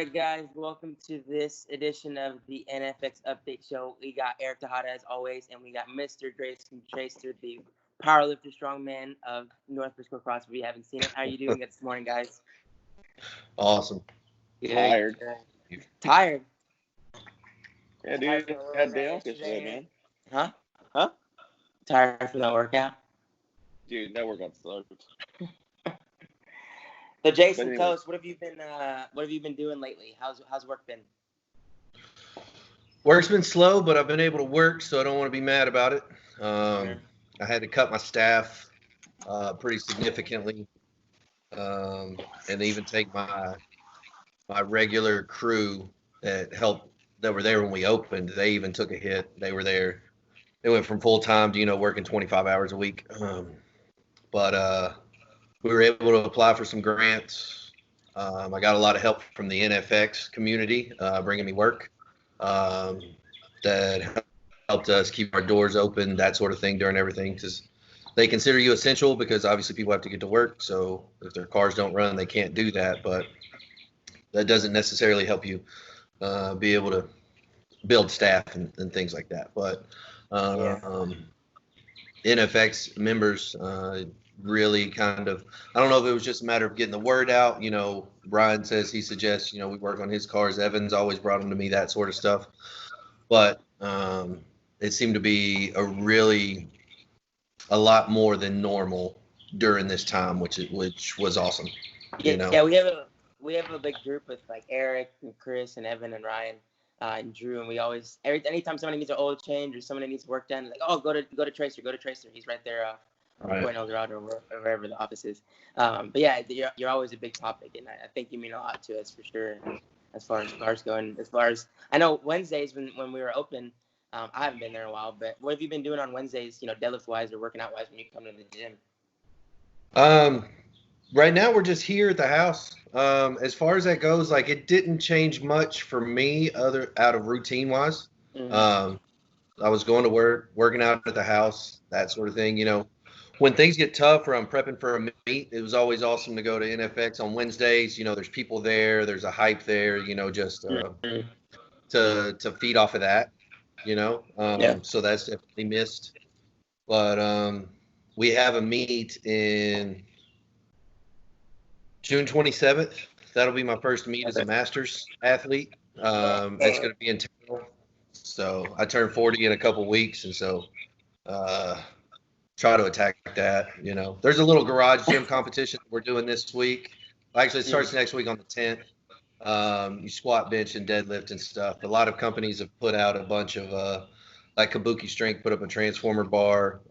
right, guys, welcome to this edition of the NFX Update Show. We got Eric Tejada as always, and we got Mr. Grayson Traister, the powerlifter strongman of North Briscoe CrossFit. We haven't seen it. How are you doing this morning, guys? Awesome. Tired. Tired? Yeah, dude. Had a day off yesterday, man. Huh? Tired from that workout? Dude, that workout sucked. So Jason, tell us, what have you been doing lately? How's work been? Work's been slow, but I've been able to work, so I don't want to be mad about it. I had to cut my staff pretty significantly, and even take my regular crew that were there when we opened. They even took a hit. They were there. They went from full time to working 25 hours a week. But we were able to apply for some grants. I got a lot of help from the NFX community, bringing me work, that helped us keep our doors open, that sort of thing during everything, because they consider you essential, because obviously people have to get to work. So if their cars don't run, they can't do that. But that doesn't necessarily help you be able to build staff and things like that. But NFX members really kind of, I don't know if it was just a matter of getting the word out. Brian says he suggests, we work on his cars. Evans always brought them to me, that sort of stuff. But it seemed to be a lot more than normal during this time, which was awesome. Yeah, we have a big group with like Eric and Chris and Evan and Ryan and Drew, and we always anytime somebody needs an oil change or somebody needs work done, like, oh, go to Traister. He's right there. Point El Dorado or wherever the office is. But yeah, you're always a big topic, and I think you mean a lot to us for sure. As far as cars going, I know Wednesdays when we were open, I haven't been there in a while. But what have you been doing on Wednesdays? Deadlift wise or working out wise when you come to the gym? Right now we're just here at the house. As far as that goes, like, it didn't change much for me out of routine wise. I was going to work, working out at the house, that sort of thing. When things get tough or I'm prepping for a meet, it was always awesome to go to NFX on Wednesdays. There's people there, there's a hype there, just to feed off of that, so that's definitely missed. But we have a meet in June 27th. That'll be my first meet as a Masters athlete. It's going to be in town. So I turned 40 in a couple weeks, and so try to attack that. There's a little garage gym competition we're doing this week. Actually, it starts next week on the 10th. You squat, bench, and deadlift and stuff. A lot of companies have put out a bunch of like Kabuki Strength put up a transformer bar,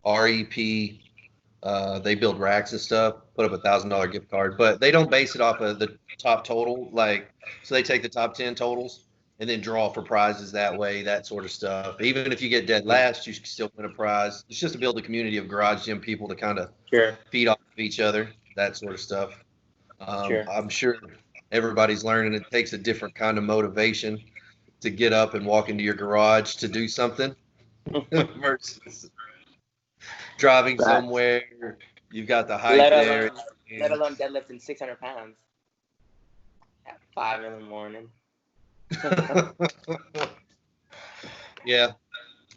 REP. They build racks and stuff, put up $1,000 gift card, but they don't base it off of the top total. So they take the top 10 totals and then draw for prizes that way, that sort of stuff. Even if you get dead last, you can still win a prize. It's just to build a community of garage gym people to kind of feed off of each other, that sort of stuff. I'm sure everybody's learning it takes a different kind of motivation to get up and walk into your garage to do something versus driving somewhere. You've got the hype there. Let alone deadlifting 600 pounds at 5 in the morning. Yeah,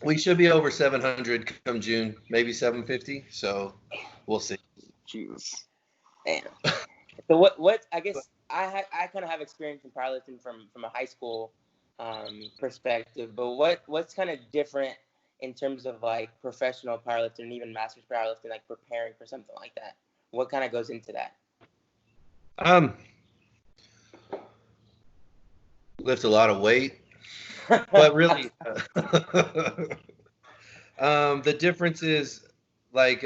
we should be over 700 come June, maybe 750. So we'll see. Jesus. Damn. So what? I guess I kind of have experience in powerlifting from a high school perspective. But what's kind of different in terms of like professional powerlifting and even masters powerlifting, like preparing for something like that? What kind of goes into that? Lift a lot of weight, but really the difference is like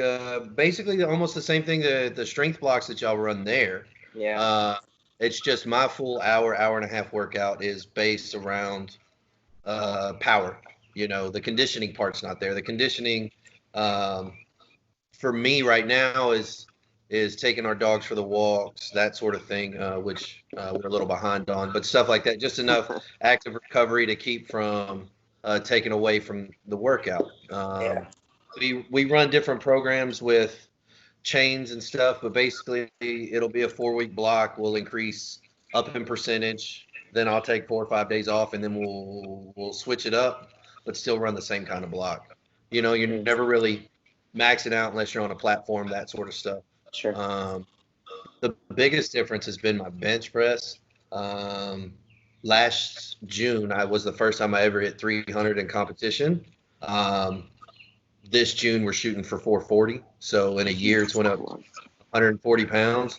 basically almost the same thing. The strength blocks that y'all run there, it's just my full hour and a half workout is based around power. The conditioning part's not there. The conditioning for me right now is taking our dogs for the walks, that sort of thing, which we're a little behind on, but stuff like that, just enough active recovery to keep from taking away from the workout. We run different programs with chains and stuff, but basically it'll be a 4-week block. We'll increase up in percentage. Then I'll take 4 or 5 days off, and then we'll switch it up, but still run the same kind of block. You know, you're never really maxing out unless you're on a platform, that sort of stuff. Sure. The biggest difference has been my bench press. Last June, I was the first time I ever hit 300 in competition. This June, we're shooting for 440. So in a year, it's went up 140 pounds.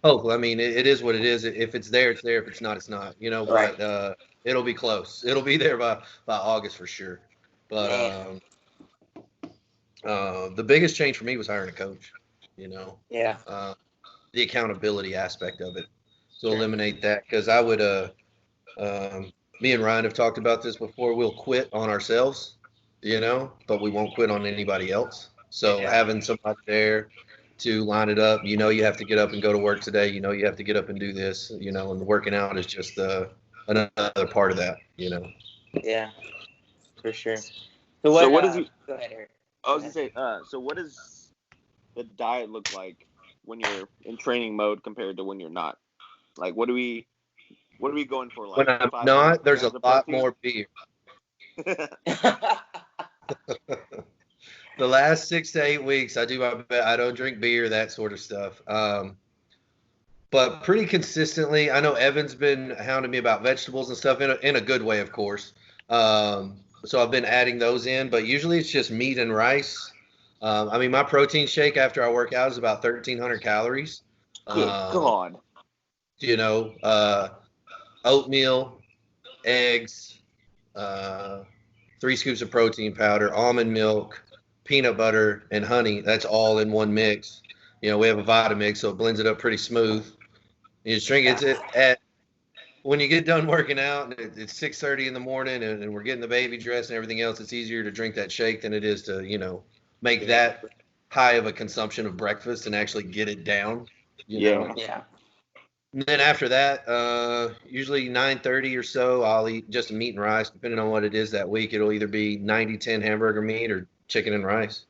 Oh, I mean, it is what it is. If it's there, it's there. If it's not, it's not. You know, Right. but it'll be close. It'll be there by August for sure. But the biggest change for me was hiring a coach. You know. Yeah. The accountability aspect of it. So eliminate that, because I would. Me and Ryan have talked about this before. We'll quit on ourselves, you know, but we won't quit on anybody else. So having somebody there to line it up, you know, you have to get up and go to work today. You know, you have to get up and do this, you know, and the working out is just another part of that, you know. Yeah, for sure. So what does go ahead, Eric. I was gonna say, so what does the diet look like when you're in training mode compared to when you're not? Like, what are we going for? Like, when I'm not, there's a lot protein? more beer. The last 6 to 8 weeks, I don't drink beer, that sort of stuff. But pretty consistently, I know Evan's been hounding me about vegetables and stuff in a good way, of course. So I've been adding those in, but usually it's just meat and rice. I mean, my protein shake after I work out is about 1,300 calories. Good God. You know, oatmeal, eggs, 3 scoops of protein powder, almond milk, peanut butter, and honey. That's all in one mix. You know, we have a Vitamix, so it blends it up pretty smooth. You just drink it when you get done working out, and it's 6:30 in the morning, and we're getting the baby dressed and everything else. It's easier to drink that shake than it is to, you know, make that high of a consumption of breakfast and actually get it down. You know? Yeah. And then after that, usually 9:30 or so, I'll eat just meat and rice, depending on what it is that week. It'll either be 90-10 hamburger meat or chicken and rice.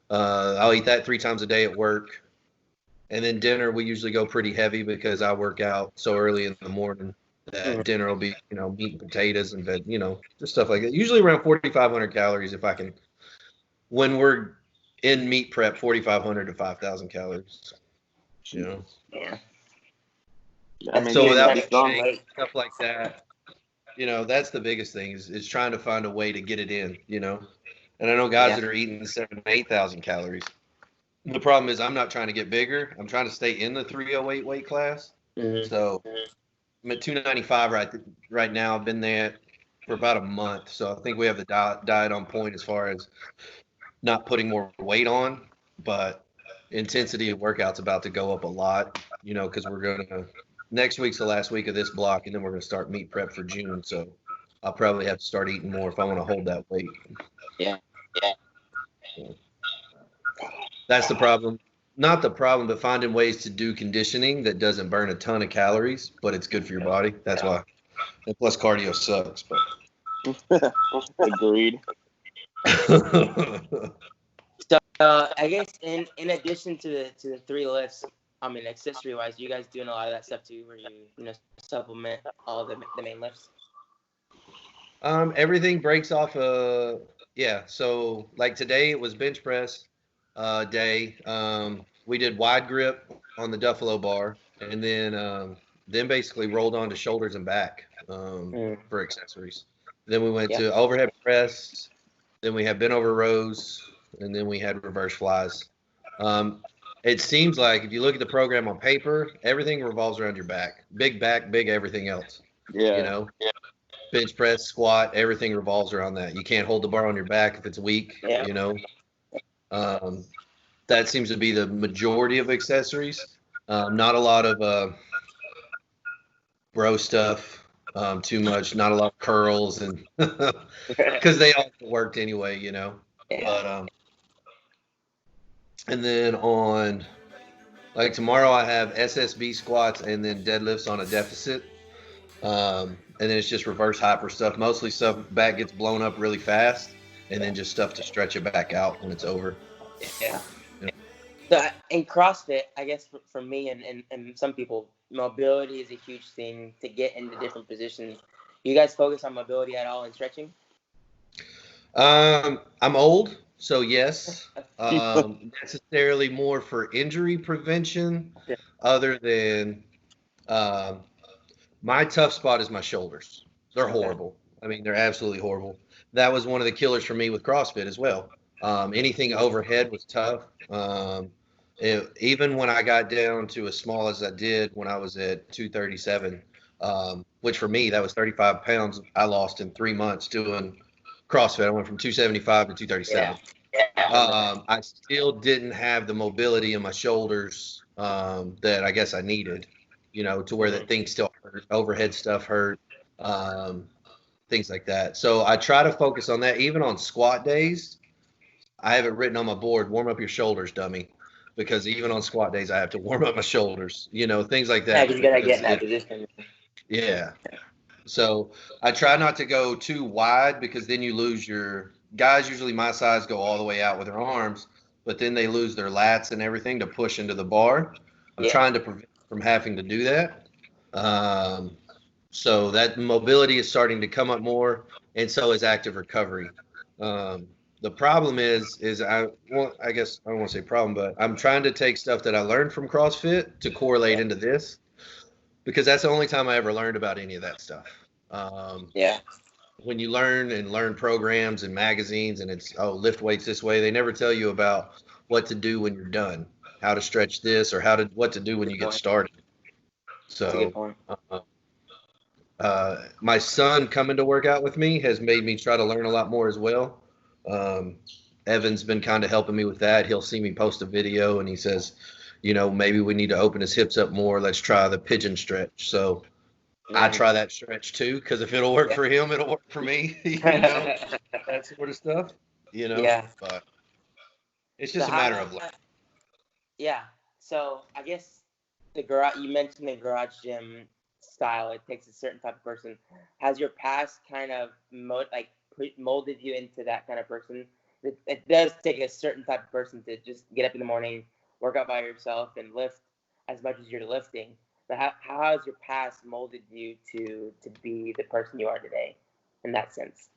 I'll eat that 3 times a day at work. And then dinner, we usually go pretty heavy because I work out so early in the morning that dinner will be, you know, meat and potatoes and veg, you know, just stuff like that. Usually around 4,500 calories if I can. When we're in meat prep, 4,500 to 5,000 calories. You know. Yeah. I mean, so without shake, stuff like that, you know, that's the biggest thing is trying to find a way to get it in, you know. And I know guys that are eating 7,000 to 8,000 calories. The problem is I'm not trying to get bigger. I'm trying to stay in the 308 weight class. So I'm at 295 right now. I've been there for about a month. So I think we have the diet on point as far as not putting more weight on, but intensity of workout's about to go up a lot, you know, because we're going to next week's the last week of this block, and then we're going to start meat prep for June. So I'll probably have to start eating more if I want to hold that weight. Yeah. So that's the problem. Not the problem, but finding ways to do conditioning that doesn't burn a ton of calories, but it's good for your body. That's why. And plus, cardio sucks. But agreed. So I guess in addition to the 3 lifts, I mean, accessory wise, you guys doing a lot of that stuff too, where you know supplement all the main lifts. Everything breaks off. So like today it was bench press day. We did wide grip on the Duffalo bar, and then basically rolled on to shoulders and back for accessories. Then we went to overhead press. Then we had bent over rows, and then we had reverse flies. It seems like if you look at the program on paper, everything revolves around your back, big everything else. Yeah. You know, bench press, squat, everything revolves around that. You can't hold the bar on your back if it's weak. Yeah. You know, that seems to be the majority of accessories. Not a lot of bro stuff. Too much. Not a lot of curls, and because they all worked anyway. You know. Yeah. But and then on, like tomorrow I have SSB squats and then deadlifts on a deficit. And then it's just reverse hyper stuff. Mostly stuff back gets blown up really fast, and then just stuff to stretch it back out when it's over. Yeah. So in CrossFit, I guess for me and some people, mobility is a huge thing to get into different positions. You guys focus on mobility at all in stretching? I'm old, so yes. Necessarily more for injury prevention, other than my tough spot is my shoulders. They're horrible. I mean, they're absolutely horrible. That was one of the killers for me with CrossFit as well. Anything overhead was tough. Even when I got down to as small as I did when I was at 237, which for me, that was 35 pounds I lost in 3 months doing CrossFit. I went from 275 to 237. I still didn't have the mobility in my shoulders that I guess I needed, to where that things still hurt, overhead stuff hurt, things like that. So I try to focus on that. Even on squat days, I have it written on my board, warm up your shoulders, dummy. Because even on squat days, I have to warm up my shoulders, things like that. Yeah, you gotta get in that position. Yeah. So I try not to go too wide because then you lose your guys. Usually my size go all the way out with their arms, but then they lose their lats and everything to push into the bar. I'm trying to prevent from having to do that. So that mobility is starting to come up more, and so is active recovery. The problem is I guess I don't want to say problem, but I'm trying to take stuff that I learned from CrossFit to correlate into this, because that's the only time I ever learned about any of that stuff. When you learn programs and magazines, and it's lift weights this way, they never tell you about what to do when you're done, how to stretch this, or what to do when you get started. So my son coming to work out with me has made me try to learn a lot more as well. Evan's been kind of helping me with that. He'll see me post a video and he says, maybe we need to open his hips up more. Let's try the pigeon stretch. So I try that stretch too, because if it'll work for him, it'll work for me. That sort of stuff. But it's just a matter of learning. Yeah. So I guess you mentioned the garage gym style. It takes a certain type of person. Has your past kind of molded you into that kind of person? It does take a certain type of person to just get up in the morning, work out by yourself, and lift as much as you're lifting. But how has your past molded you to be the person you are today, in that sense?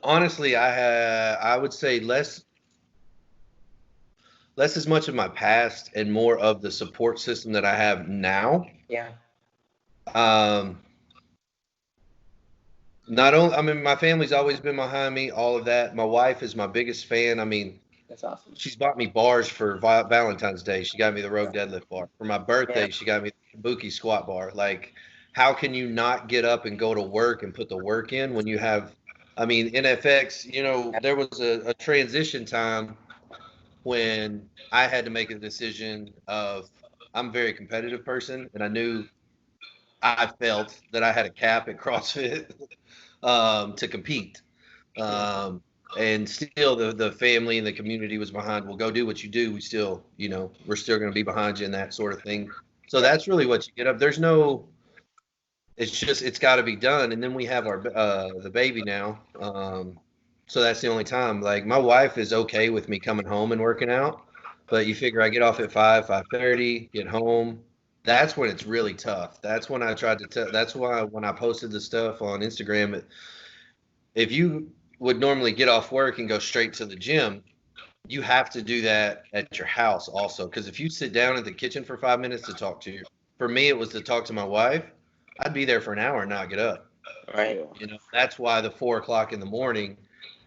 Honestly, I would say less as much of my past and more of the support system that I have now. Yeah. Not only, I mean, my family's always been behind me, all of that. My wife is my biggest fan. I mean, that's awesome. She's bought me bars for Valentine's Day. She got me the Rogue Deadlift bar. For my birthday, she got me the Kabuki squat bar. Like, how can you not get up and go to work and put the work in when you have, I mean, NFX, there was a transition time when I had to make a decision of, I'm a very competitive person, and I felt that I had a cap at CrossFit to compete. And still the family and the community was behind, well, go do what you do. We still, we're still going to be behind you and that sort of thing. So that's really what you get up. It's got to be done. And then we have the baby now. So that's the only time. Like, my wife is okay with me coming home and working out, but you figure I get off at 5:30, get home. That's when it's really tough. That's when I tried to that's why when I posted the stuff on Instagram, if you would normally get off work and go straight to the gym, you have to do that at your house also. Because if you sit down at the kitchen for 5 minutes to talk to for me, it was to talk to my wife, I'd be there for an hour and not get up. Right. That's why the 4 o'clock in the morning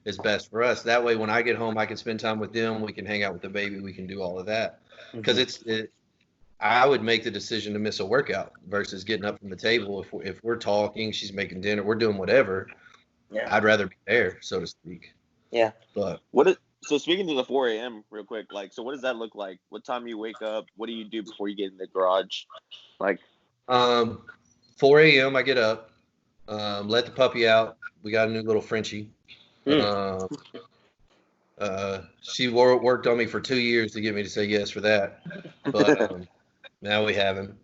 is best for us. That way, when I get home, I can spend time with them. We can hang out with the baby. We can do all of that. Because I would make the decision to miss a workout versus getting up from the table. If we're talking, she's making dinner, we're doing whatever. Yeah. I'd rather be there, so to speak. Yeah. But so speaking to the 4 a.m. real quick, so what does that look like? What time you wake up? What do you do before you get in the garage? 4 a.m. I get up, let the puppy out. We got a new little Frenchie. She worked on me for 2 years to get me to say yes for that. But now we have him.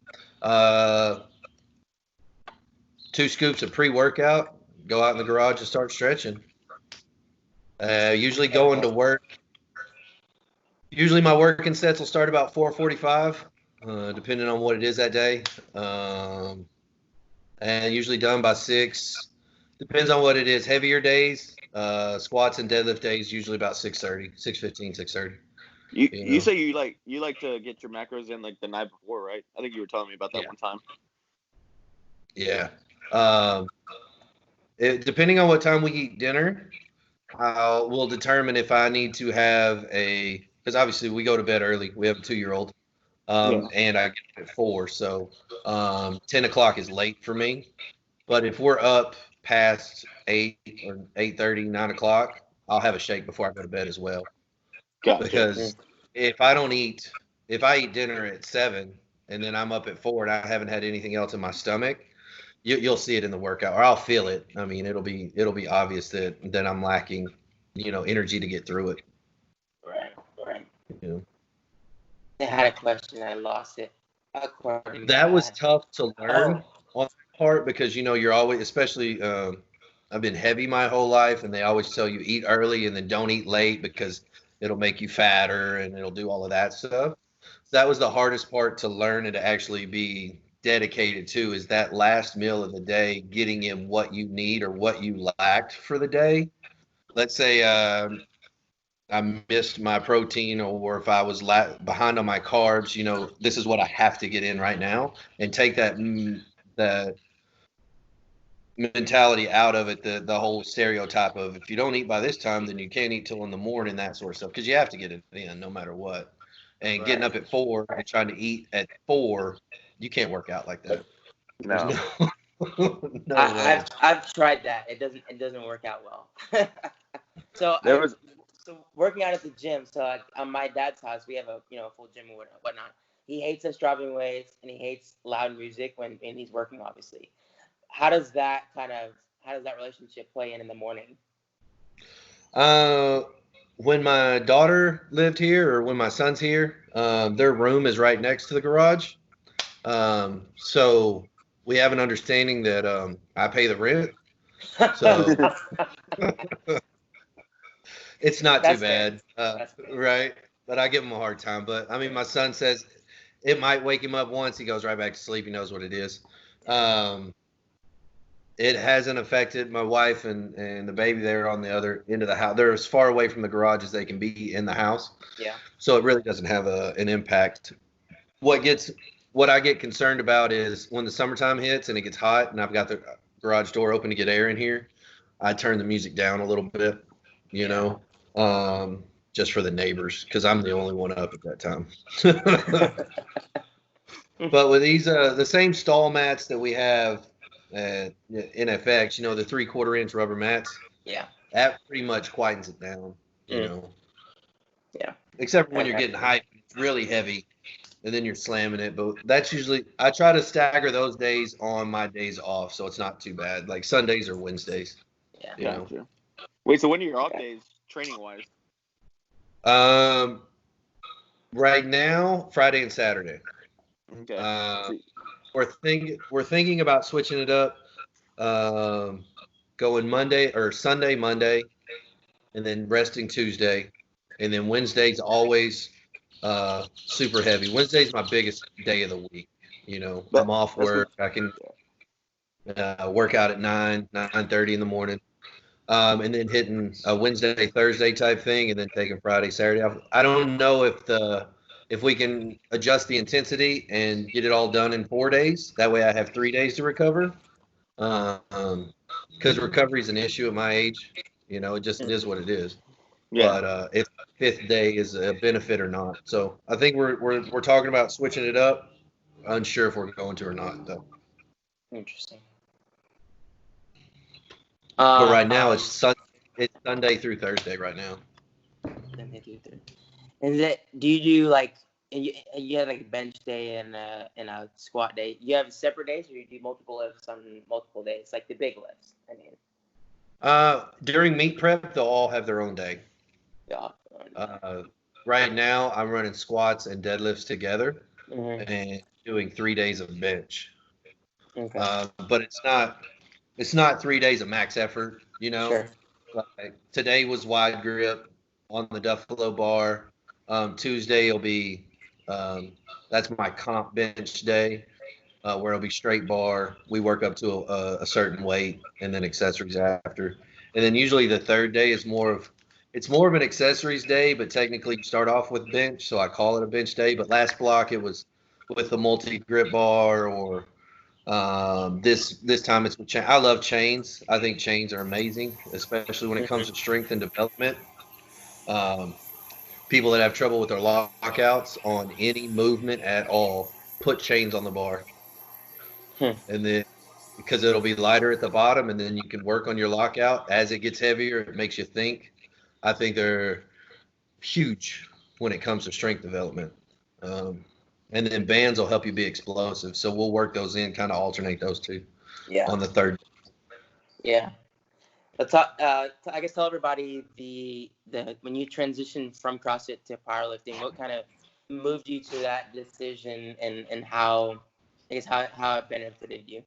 2 scoops of pre-workout. Go out in the garage and start stretching. Usually going to work. Usually my working sets will start about 4:45, depending on what it is that day. And usually done by 6. Depends on what it is. Heavier days, squats and deadlift days, usually about 6:30, 6:15, 6:30. You say you like to get your macros in like the night before, right? I think you were telling me about that one time. Yeah. Depending on what time we eat dinner, we'll determine if I need to have because obviously we go to bed early. We have a 2-year-old, and I get up at 4, so 10 o'clock is late for me. But if we're up past 8 or 8:30, 9 o'clock, I'll have a shake before I go to bed as well. Gotcha. Because if I eat dinner at 7 and then I'm up at 4 and I haven't had anything else in my stomach, you'll see it in the workout, or I'll feel it. I mean, it'll be obvious that I'm lacking, energy to get through it. Right. I had a question, I lost it. That was tough to learn on that part because you're always, especially I've been heavy my whole life, and they always tell you eat early and then don't eat late because it'll make you fatter and it'll do all of that stuff. So that was the hardest part to learn and to actually be dedicated to, is that last meal of the day, getting in what you need or what you lacked for the day. Let's say I missed my protein, or if I was behind on my carbs, this is what I have to get in right now, and take that mentality out of it, the whole stereotype of if you don't eat by this time, then you can't eat till in the morning, that sort of stuff, because you have to get it in no matter what. And getting up at 4 and trying to eat at 4, you can't work out like that. No. No way. I've tried that. It doesn't work out well. So working out at the gym. So on my dad's house, we have a full gym and whatnot. He hates us dropping weights, and he hates loud music when he's working, obviously. How does that relationship play in the morning? When my daughter lived here, or when my son's here, their room is right next to the garage. So we have an understanding that I pay the rent. So it's not too bad, right? But I give him a hard time. But I mean, my son says it might wake him up once. He goes right back to sleep. He knows what it is. It hasn't affected my wife and the baby. They're on the other end of the house. They're as far away from the garage as they can be in the house. Yeah. So it really doesn't have an impact. What I get concerned about is when the summertime hits and it gets hot and I've got the garage door open to get air in here, I turn the music down a little bit, just for the neighbors, because I'm the only one up at that time. But with these, the same stall mats that we have at NFX, the 3/4 inch rubber mats. Yeah. That pretty much quietens it down, Yeah. Except for when you're getting hyped, it's really heavy, and then you're slamming it. But that's usually, I try to stagger those days on my days off, so it's not too bad. Like Sundays or Wednesdays. Yeah. Gotcha. Wait, so when are your off days, training wise? Right now, Friday and Saturday. Okay. We're thinking about switching it up, going Monday or Sunday, Monday, and then resting Tuesday, and then Wednesday's always super heavy. Wednesday's my biggest day of the week. I'm off work. I can work out at 9:30 in the morning, and then hitting a Wednesday, Thursday type thing, and then taking Friday, Saturday off. I don't know if we can adjust the intensity and get it all done in 4 days. That way I have 3 days to recover. Because recovery is an issue at my age. It just is what it is. Yeah. But if the 5th day is a benefit or not. So I think we're talking about switching it up. Unsure if we're going to or not, though. Interesting. But right now it's Sunday through Thursday right now. Sunday through Thursday. And do you do like you have like a bench day and a squat day? You have separate days, or you do multiple lifts on multiple days, like the big lifts? I mean, during meet prep, they'll all have their own day. Yeah. Right now, I'm running squats and deadlifts together, and doing 3 days of bench. Okay. But it's not 3 days of max effort. Sure. Like today was wide grip on the Duffalo bar. Tuesday will be that's my comp bench day, where it'll be straight bar. We work up to a certain weight, and then accessories after. And then usually the third day is more of an accessories day, but technically you start off with bench, so I call it a bench day. But last block it was with the multi grip bar, or this time it's with chain. I love chains. I think chains are amazing, especially when it comes to strength and development. Um, People that have trouble with their lockouts on any movement at all, put chains on the bar, and then because it'll be lighter at the bottom, and then you can work on your lockout as it gets heavier. It makes you think. I think they're huge when it comes to strength development. And then bands will help you be explosive. So we'll work those in, kind of alternate those two on the third. Yeah. Let's talk, I guess tell everybody the when you transitioned from CrossFit to powerlifting, what kind of moved you to that decision, and how it benefited you?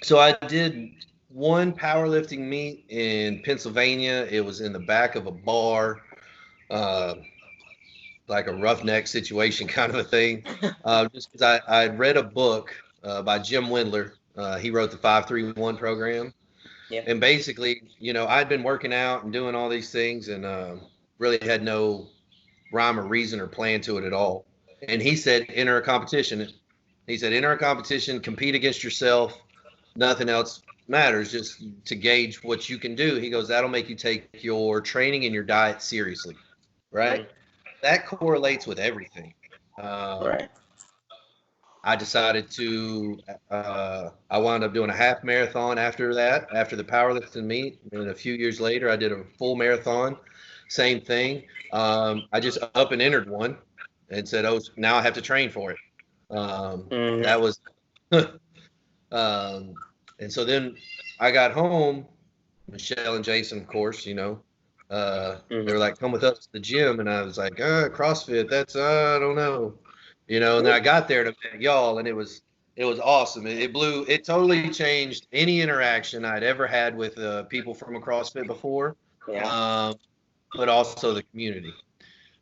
So I did one powerlifting meet in Pennsylvania. It was in the back of a bar, like a roughneck situation kind of a thing. Just because I read a book by Jim Wendler. He wrote the 5-3-1 program. Yeah. And basically, I'd been working out and doing all these things, and really had no rhyme or reason or plan to it at all. And he said, enter a competition. He said, enter a competition, compete against yourself. Nothing else matters, just to gauge what you can do. He goes, that'll make you take your training and your diet seriously, right? Mm-hmm. That correlates with everything. Right. I decided to, I wound up doing a half marathon after that, after the powerlifting meet. And a few years later, I did a full marathon. Same thing. I just up and entered one and said, oh, now I have to train for it. That was, and so then I got home, Michelle and Jason, of course, they were like, come with us to the gym. And I was like, CrossFit, that's, I don't know. And then I got there to met y'all, and it was awesome. It totally changed any interaction I'd ever had with people from a CrossFit before. Yeah. But also the community.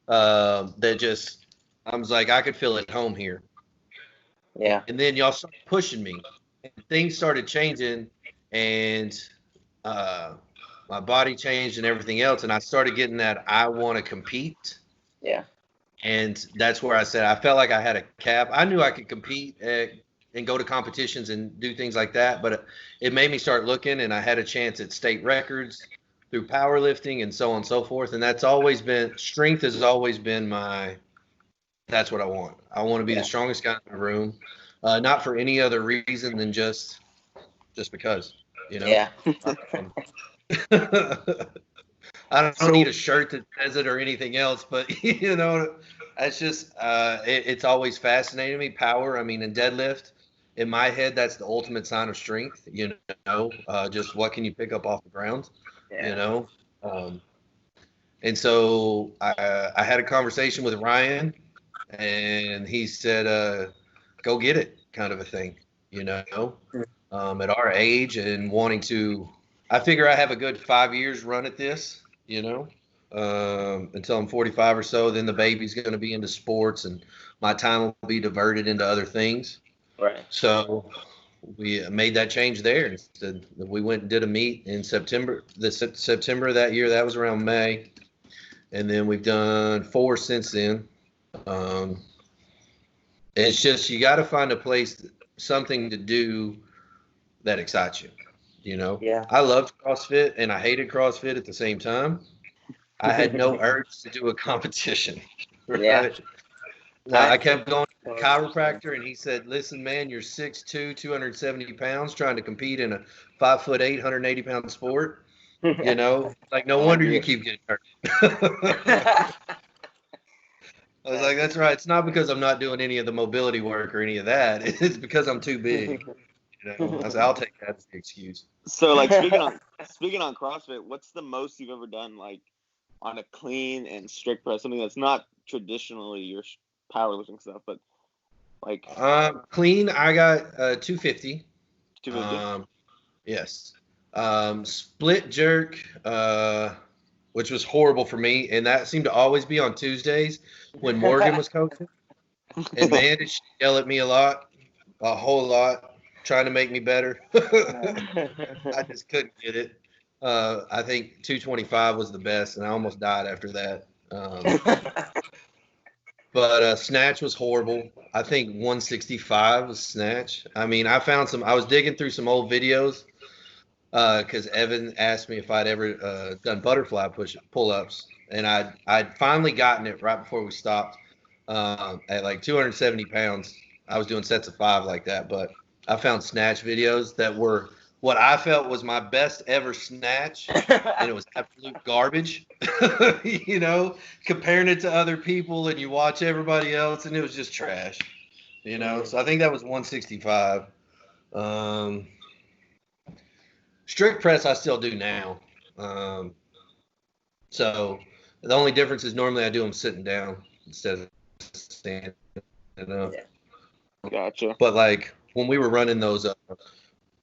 I was like, I could feel at home here. Yeah. And then y'all started pushing me, and things started changing, and my body changed and everything else, and I started getting that I want to compete. Yeah. And that's where I said I felt like I had a cap. I knew I could compete and go to competitions and do things like that, but it made me start looking, and I had a chance at state records through powerlifting and so on and so forth. And strength has always been that's what I want. I want to be the strongest guy in the room, not for any other reason than just because, Yeah. I don't need a shirt that says it or anything else, but it's just it's always fascinated me. Power, in deadlift, in my head, that's the ultimate sign of strength. Just what can you pick up off the ground? Yeah. And so I had a conversation with Ryan, and he said, "Go get it," kind of a thing. At our age and wanting to, I figure I have a good 5 years run at this. Until I'm 45 or so. Then the baby's going to be into sports, and my time will be diverted into other things. Right. So we made that change there. Instead, we went and did a meet in September. September of that year. That was around May, and then we've done 4 since then. It's just you got to find a place, something to do that excites you. Yeah. I loved CrossFit and I hated CrossFit at the same time. I had no urge to do a competition. Right? Yeah. I kept going to the chiropractor, and he said, listen, man, you're 6'2", 270 pounds, trying to compete in a 5'8", 180-pound sport. Like, no wonder you keep getting hurt. I was like, that's right. It's not because I'm not doing any of the mobility work or any of that. It's because I'm too big. I said, I'll take that as the excuse. So, like, speaking on CrossFit, what's the most you've ever done, like, on a clean and strict press, something that's not traditionally your powerlifting stuff, but like clean? I got 250. 250. Yes. Split jerk, which was horrible for me, and that seemed to always be on Tuesdays when Morgan was coaching. And man, did she yell at me a whole lot, trying to make me better. I just couldn't get it. I think 225 was the best, and I almost died after that. But snatch was horrible. I think 165 was snatch. I mean, I was digging through some old videos because Evan asked me if I'd ever done butterfly pull-ups, and I'd finally gotten it right before we stopped at like 270 pounds. I was doing sets of 5 like that, but I found snatch videos that were what I felt was my best ever snatch, and it was absolute garbage. You know, comparing it to other people, and you watch everybody else, and it was just trash. You know, so I think that was 165. Strict press I still do now. So the only difference is normally I do them sitting down instead of standing up. Yeah. Gotcha. But like when we were running those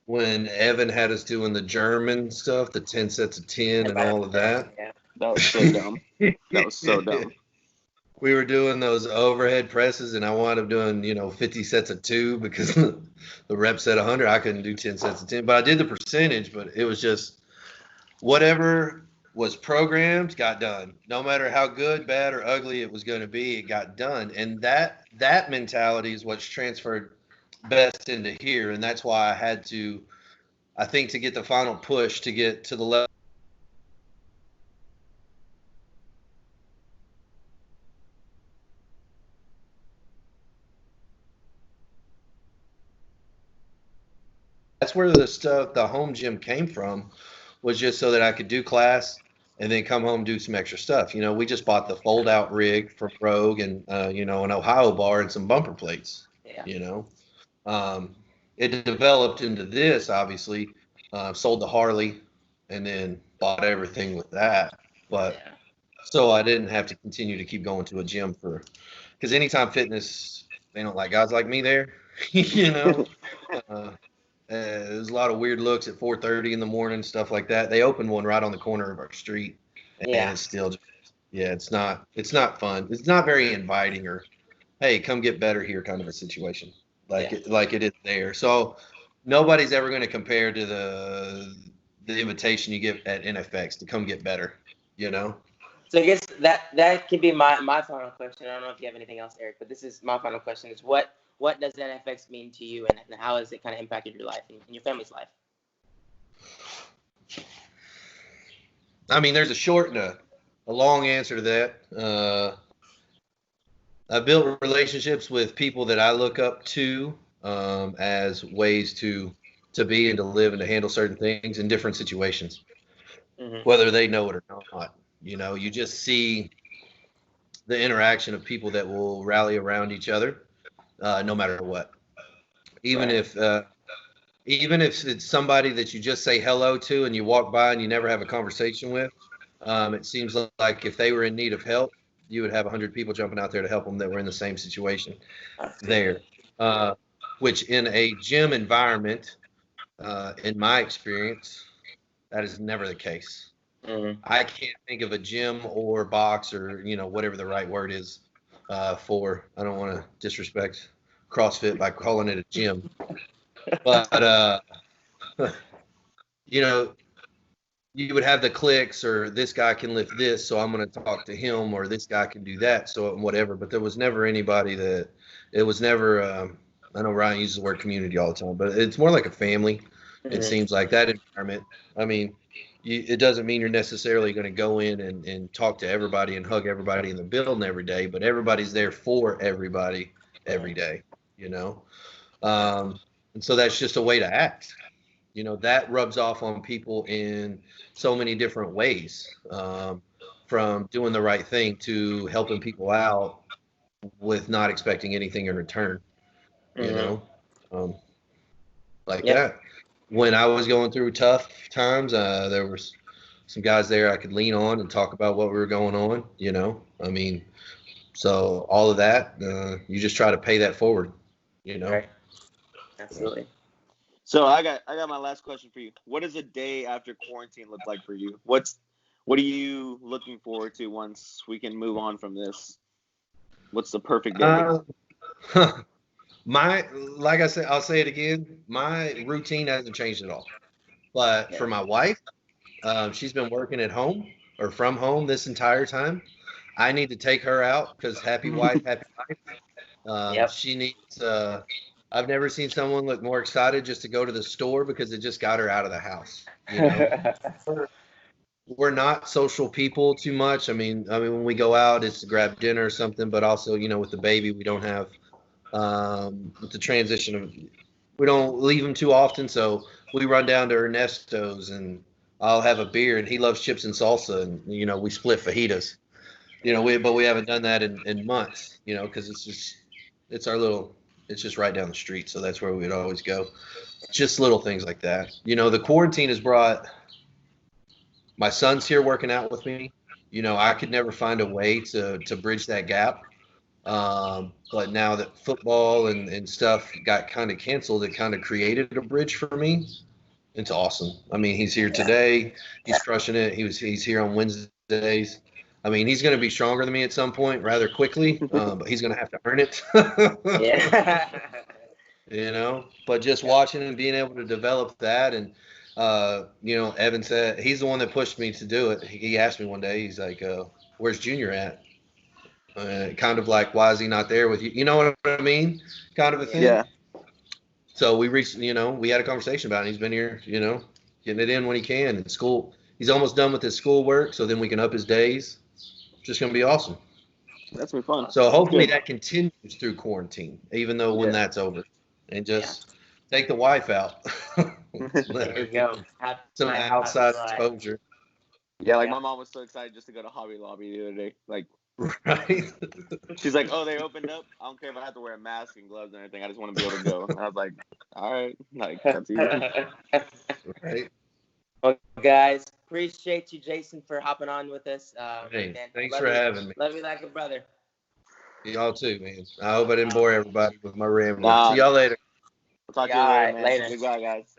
when Evan had us doing the German stuff, the 10 sets of 10 and all of that. Yeah. That was so dumb. That was so dumb. We were doing those overhead presses, and I wound up doing, 50 sets of 2 because the rep said 100. I couldn't do 10 sets of 10, but I did the percentage. But it was just whatever was programmed got done. No matter how good, bad, or ugly it was going to be, it got done. And that mentality is what's transferred best into here, and that's why I think to get the final push to get to the level. That's where the home gym came from, was just so that I could do class and then come home and do some extra stuff. We just bought the fold out rig from Rogue and, an Ohio bar and some bumper plates. Yeah. It developed into this, obviously, sold the Harley and then bought everything with that. But so I didn't have to continue to keep going to a gym because Anytime Fitness, they don't like guys like me there, There's a lot of weird looks at 4:30 in the morning, stuff like that. They opened one right on the corner of our street, and it's still, it's not fun. It's not very inviting or, hey, come get better here kind of a situation, like it is there. So nobody's ever going to compare to the invitation you get at NFX to come get better, So I guess that could be my final question. I don't know if you have anything else, Eric, but this is my final question: is what does NFX mean to you, and how has it kind of impacted your life and your family's life? I mean, there's a short and a long answer to that. I built relationships with people that I look up to as ways to be and to live and to handle certain things in different situations, whether they know it or not. You just see the interaction of people that will rally around each other. No matter what, even if it's somebody that you just say hello to and you walk by and you never have a conversation with, it seems like if they were in need of help, you would have 100 people jumping out there to help them that were in the same situation there, which in a gym environment, in my experience, that is never the case. I can't think of a gym or box or, whatever the right word is, I don't want to disrespect CrossFit by calling it a gym, but you would have the clicks, or this guy can lift this, so I'm going to talk to him, or this guy can do that, so whatever. But there was never anybody it was never. I know Ryan uses the word community all the time, but it's more like a family. It seems like that environment. I mean, it doesn't mean you're necessarily going to go in and talk to everybody and hug everybody in the building every day, but everybody's there for everybody every day, and so that's just a way to act. That rubs off on people in so many different ways, from doing the right thing to helping people out with not expecting anything in return, that. When I was going through tough times, there was some guys there I could lean on and talk about what we were going on, I mean, so all of that, you just try to pay that forward, Right. Absolutely. So I got my last question for you. What does a day after quarantine look like for you? What are you looking forward to once we can move on from this? What's the perfect day? Like I said, I'll say it again. My routine hasn't changed at all. But for my wife, she's been working at home or from home this entire time. I need to take her out because happy wife, happy life. She needs. I've never seen someone look more excited just to go to the store because it just got her out of the house. You know, we're not social people too much. I mean, when we go out, it's to grab dinner or something. But also, with the baby, we don't have with the transition of we don't leave him too often. So we run down to Ernesto's and I'll have a beer, and he loves chips and salsa, and we split fajitas. But we haven't done that in months. Because it's just right down the street, so that's where we'd always go. Just little things like that. The quarantine has brought my son's here working out with me. I could never find a way to bridge that gap. But now that football and stuff got kind of canceled, it kind of created a bridge for me. It's awesome. I mean, he's here today. He's crushing it. He's here on Wednesdays. I mean, he's going to be stronger than me at some point rather quickly, but he's going to have to earn it. Yeah. But just watching and being able to develop that. And, Evan said he's the one that pushed me to do it. He asked me one day, he's like, where's Junior at? Kind of like, why is he not there with you? You know what I mean? Kind of a thing. Yeah. So we reached, we had a conversation about it. He's been here, getting it in when he can. In school, he's almost done with his schoolwork, so then we can up his days. It's just going to be awesome. That's been fun. So hopefully that continues through quarantine, even though when that's over. And just take the wife out. There you go. Some outside exposure. Yeah, like my mom was so excited just to go to Hobby Lobby the other day. Like, right? She's like, oh, they opened up? I don't care if I have to wear a mask and gloves and everything. I just want to be able to go. And I was like, all right. Like, that's easy. Right. Well, guys, appreciate you, Jason, for hopping on with us. Hey, man, thanks for having me. Love you like a brother. Y'all too, man. I hope I didn't bore everybody with my rambling. Nah. See y'all later. I'll talk to you later, man. Goodbye, guys.